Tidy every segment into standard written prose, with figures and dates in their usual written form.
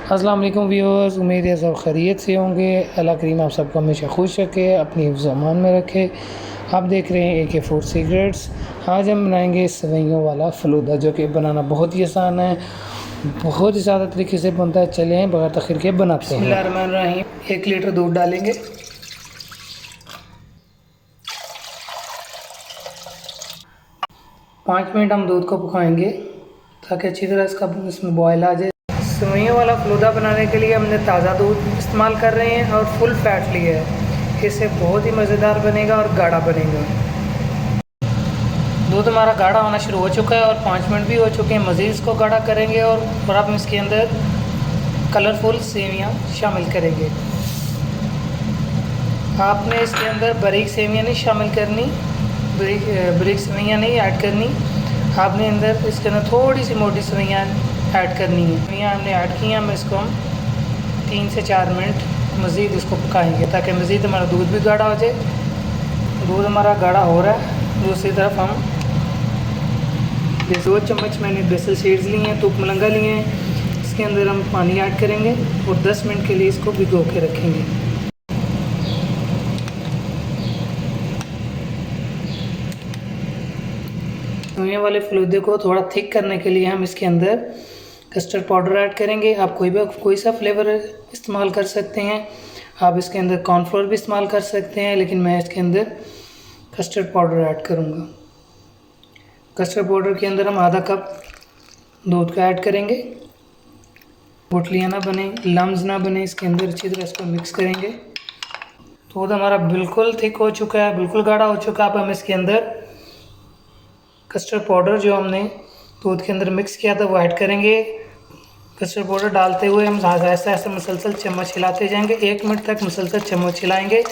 अस्सलाम वालेकुम व्यूअर्स, उम्मीद है सब खैरियत से होंगे। अल्लाह करीम आप सबको हमेशा खुश रखे, अपनी हिफ्ज़ अमान में रखे। आप देख रहे हैं AK फूड सीक्रेट्स। आज हम बनाएंगे सेवइयों वाला फ़लूदा, जो कि बनाना बहुत ही आसान है, बहुत ही ज़्यादा तरीके से बनता है। चलें बगैर तख़ीर के बनाते हैं। बिस्मिल्लाहिर्रहमानिर्रहीम। 1 लीटर दूध डालेंगे। 5 मिनट हम दूध को पकाएंगे ताकि अच्छी तरह इसमें बॉयल आ जाए। सेवइयों वाला फ़लूदा बनाने के लिए हमने ताज़ा दूध इस्तेमाल कर रहे हैं और फुल फैट लिया है। इससे बहुत ही मज़ेदार बनेगा और गाढ़ा बनेगा। दूध हमारा गाढ़ा होना शुरू हो चुका है और 5 मिनट भी हो चुके हैं। मज़ीद इसको गाढ़ा करेंगे और फिर हम इसके अंदर कलरफुल सेवियाँ शामिल करेंगे। आपने इसके अंदर बारीक सेवियाँ नहीं शामिल करनी, बारीक सेवइयाँ नहीं ऐड करनी। आपने इसके अंदर थोड़ी सी मोटी सेवइयाँ ऐड करनी है। सेवइयाँ हमने ऐड की हैं। हम इसको 3 से 4 मिनट मज़ीद इसको पकाएंगे ताकि मज़ीद हमारा दूध भी गाढ़ा हो जाए। दूध हमारा गाढ़ा हो रहा है। दूसरी तरफ हम 2 चम्मच मैंने बेसल सीड्स लिए हैं, तुप मलंगा लिए हैं। इसके अंदर हम पानी ऐड करेंगे और 10 मिनट के लिए इसको भिगो के रखेंगे। सेवइयों वाले फ़लूदे को थोड़ा थिक करने के लिए हम इसके अंदर कस्टर्ड पाउडर ऐड करेंगे। आप कोई सा फ्लेवर इस्तेमाल कर सकते हैं। आप इसके अंदर कॉर्नफ्लोर भी इस्तेमाल कर सकते हैं, लेकिन मैं इसके अंदर कस्टर्ड पाउडर ऐड करूँगा। कस्टर्ड पाउडर के अंदर हम आधा कप दूध का ऐड करेंगे। गुठलियाँ ना बने, लम्स ना बने, इसके अंदर अच्छी तरह इसको मिक्स करेंगे। दूध हमारा बिल्कुल थिक हो चुका है, बिल्कुल गाढ़ा हो चुका है। अब हम इसके अंदर कस्टर्ड पाउडर जो हमने दूध के अंदर मिक्स किया था वो ऐड करेंगे। कस्टर्ड पाउडर डालते हुए हम ऐसा ऐसा मुसलसल चम्मच हिलाते जाएंगे। 1 मिनट तक मुसलसल चम्मच हिलाएंगे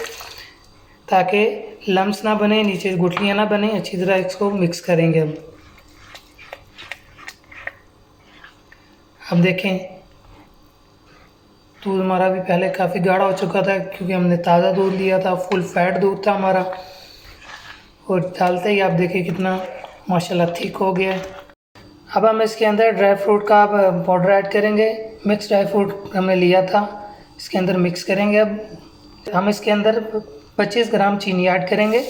ताकि लम्स ना बने, नीचे गुठलियाँ ना बने। अच्छी तरह इसको मिक्स करेंगे हम। अब देखें, दूध हमारा भी पहले काफ़ी गाढ़ा हो चुका था क्योंकि हमने ताज़ा दूध लिया था, फुल फैट दूध था हमारा। और डालते ही आप देखिए कितना माशाल्लाह थिक हो गया है। अब हम इसके अंदर ड्राई फ्रूट का पाउडर ऐड करेंगे। मिक्स ड्राई फ्रूट हमने लिया था, इसके अंदर मिक्स करेंगे। अब हम इसके अंदर 25 ग्राम चीनी ऐड करेंगे।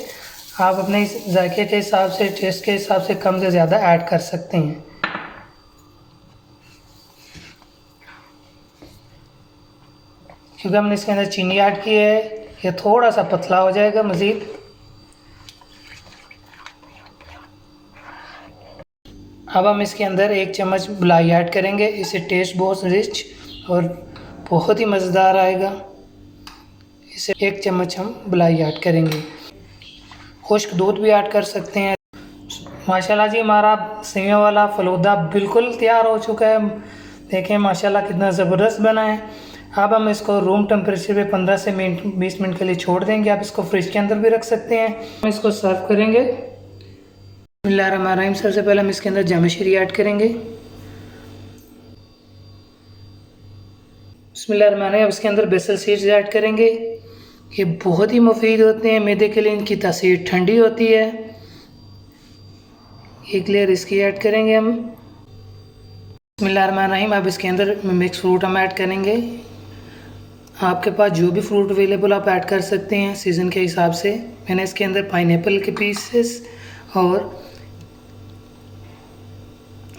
आप अपने जायके के हिसाब से, टेस्ट के हिसाब से कम से ज़्यादा ऐड कर सकते हैं। क्योंकि हमने इसके अंदर चीनी ऐड की है, ये थोड़ा सा पतला हो जाएगा मज़ीद। अब हम इसके अंदर 1 चम्मच मलाई ऐड करेंगे। इससे टेस्ट बहुत रिच और बहुत ही मज़ेदार आएगा। इसे 1 चम्मच हम मलाई ऐड करेंगे। खुश्क दूध भी ऐड कर सकते हैं। माशाल्लाह जी, हमारा सेवइयों वाला फ़लूदा बिल्कुल तैयार हो चुका है। देखें माशाल्लाह कितना ज़बरदस्त बना है। अब हम इसको रूम टेम्परेचर पे 15 से 20 मिनट के लिए छोड़ देंगे। आप इसको फ्रिज के अंदर भी रख सकते हैं। हम इसको सर्व करेंगे। बिस्मिल्लाहिर्रहमानिर्रहीम। सबसे पहले हम इसके अंदर जामे शरी ऐड करेंगे। बिस्मिल्लाहिर्रहमानिर्रहीम। अब इसके अंदर बेसल सीड्स ऐड करेंगे। ये बहुत ही मुफीद होते हैं मैदे के लिए, इनकी तासीर ठंडी होती है। 1 लेयर इसकी ऐड करेंगे हम। बिस्मिल्लाहिर्रहमानिर्रहीम। अब इसके अंदर मिक्स फ्रूट हम ऐड करेंगे। आपके पास जो भी फ्रूट अवेलेबल आप ऐड कर सकते हैं सीज़न के हिसाब से। मैंने इसके अंदर पाइनएप्पल के पीसेस और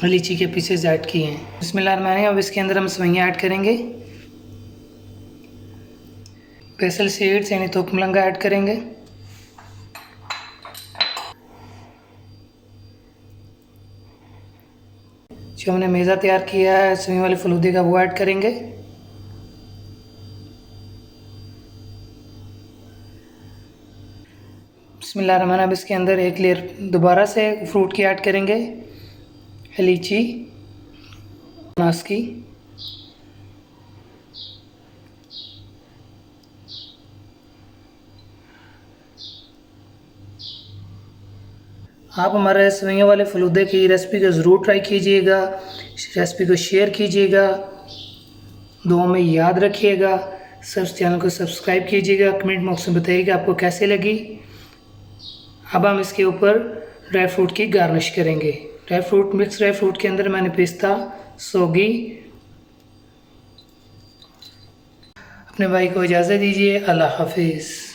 लीची के पीसेस ऐड किए हैं। बिस्मिल्लाहिर्रहमानिर्रहीम। अब इसके अंदर हम सेवइयाँ ऐड करेंगे। बेसल सीड्स यानी तुप मलंगा ऐड करेंगे। जो हमने मेज़ा तैयार किया है सेवइयों वाले फ़लूदे का वो ऐड करेंगे। बिस्मिल्लाहिर्रहमानिर्रहीम। अब इसके अंदर 1 लेयर दोबारा से फ्रूट की ऐड करेंगे। लीची, अनानास की। आप हमारे सेवइयों वाले फ़लूदे की रेसिपी को ज़रूर ट्राई कीजिएगा। रेसिपी को शेयर कीजिएगा, दुआ में याद रखिएगा। चैनल को सब्सक्राइब कीजिएगा। कमेंट बॉक्स में बताइएगा आपको कैसी लगी। अब हम इसके ऊपर ड्राई फ्रूट की गार्निश करेंगे। मिक्स ड्राई फ्रूट के अंदर मैंने पिस्ता, सौगी अपने भाई को इजाज़त दीजिए। अल्लाह हाफिज़।